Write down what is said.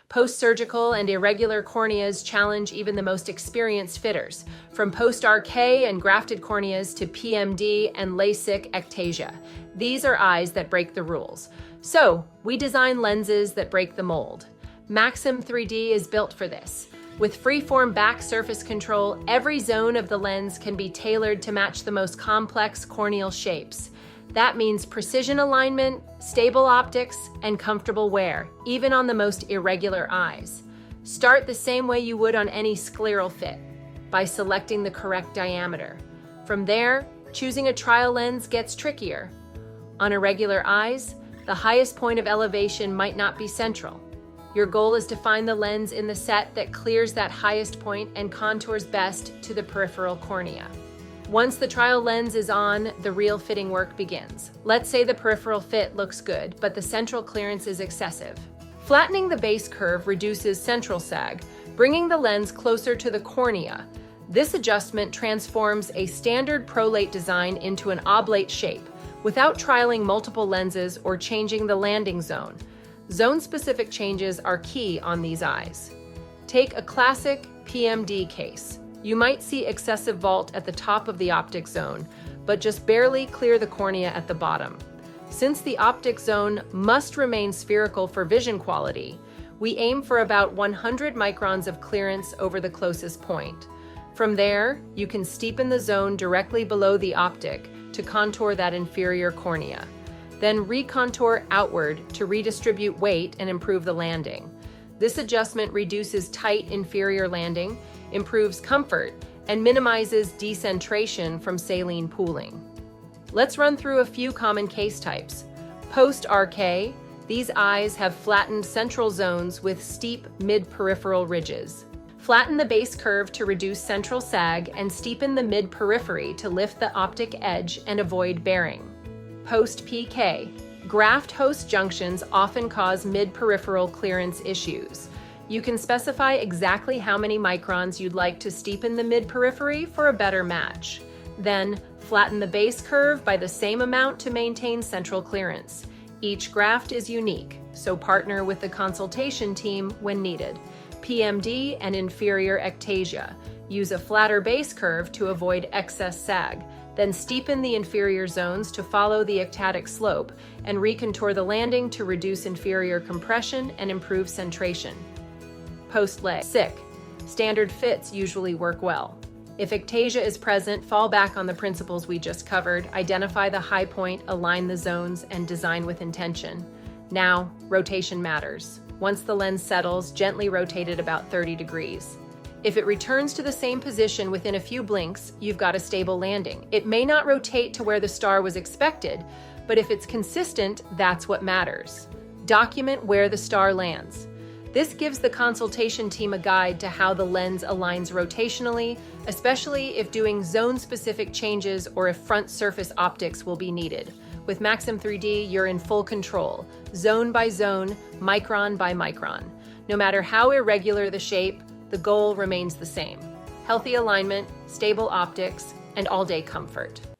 Post-surgical and irregular corneas challenge even the most experienced fitters, from post-RK and grafted corneas to PMD and LASIK ectasia. These are eyes that break the rules. So, we design lenses that break the mold. Maxim 3D is built for this. With free-form back surface control, every zone of the lens can be tailored to match the most complex corneal shapes. That means precision alignment, stable optics, and comfortable wear, even on the most irregular eyes. Start the same way you would on any scleral fit, by selecting the correct diameter. From there, choosing a trial lens gets trickier. On irregular eyes, the highest point of elevation might not be central. Your goal is to find the lens in the set that clears that highest point and contours best to the peripheral cornea. Once the trial lens is on, the real fitting work begins. Let's say the peripheral fit looks good, but the central clearance is excessive. Flattening the base curve reduces central sag, bringing the lens closer to the cornea. This adjustment transforms a standard prolate design into an oblate shape, without trialing multiple lenses or changing the landing zone. Zone-specific changes are key on these eyes. Take a classic PMD case. You might see excessive vault at the top of the optic zone, but just barely clear the cornea at the bottom. Since the optic zone must remain spherical for vision quality, we aim for about 100 microns of clearance over the closest point. From there, you can steepen the zone directly below the optic to contour that inferior cornea. Then recontour outward to redistribute weight and improve the landing. This adjustment reduces tight inferior landing, improves comfort, and minimizes decentration from saline pooling. Let's run through a few common case types. Post-RK, these eyes have flattened central zones with steep mid-peripheral ridges. Flatten the base curve to reduce central sag and steepen the mid-periphery to lift the optic edge and avoid bearing. Post-PK, graft-host junctions often cause mid-peripheral clearance issues. You can specify exactly how many microns you'd like to steepen the mid-periphery for a better match. Then, flatten the base curve by the same amount to maintain central clearance. Each graft is unique, so partner with the consultation team when needed. PMD and inferior ectasia. Use a flatter base curve to avoid excess sag. Then steepen the inferior zones to follow the ectatic slope and recontour the landing to reduce inferior compression and improve centration. Post-LASIK, standard fits usually work well. If ectasia is present, fall back on the principles we just covered, identify the high point, align the zones, and design with intention. Now, rotation matters. Once the lens settles, gently rotate it about 30 degrees. If it returns to the same position within a few blinks, you've got a stable landing. It may not rotate to where the star was expected, but if it's consistent, that's what matters. Document where the star lands. This gives the consultation team a guide to how the lens aligns rotationally, especially if doing zone-specific changes or if front surface optics will be needed. With Maxim 3D, you're in full control, zone by zone, micron by micron. No matter how irregular the shape, the goal remains the same: healthy alignment, stable optics, and all-day comfort.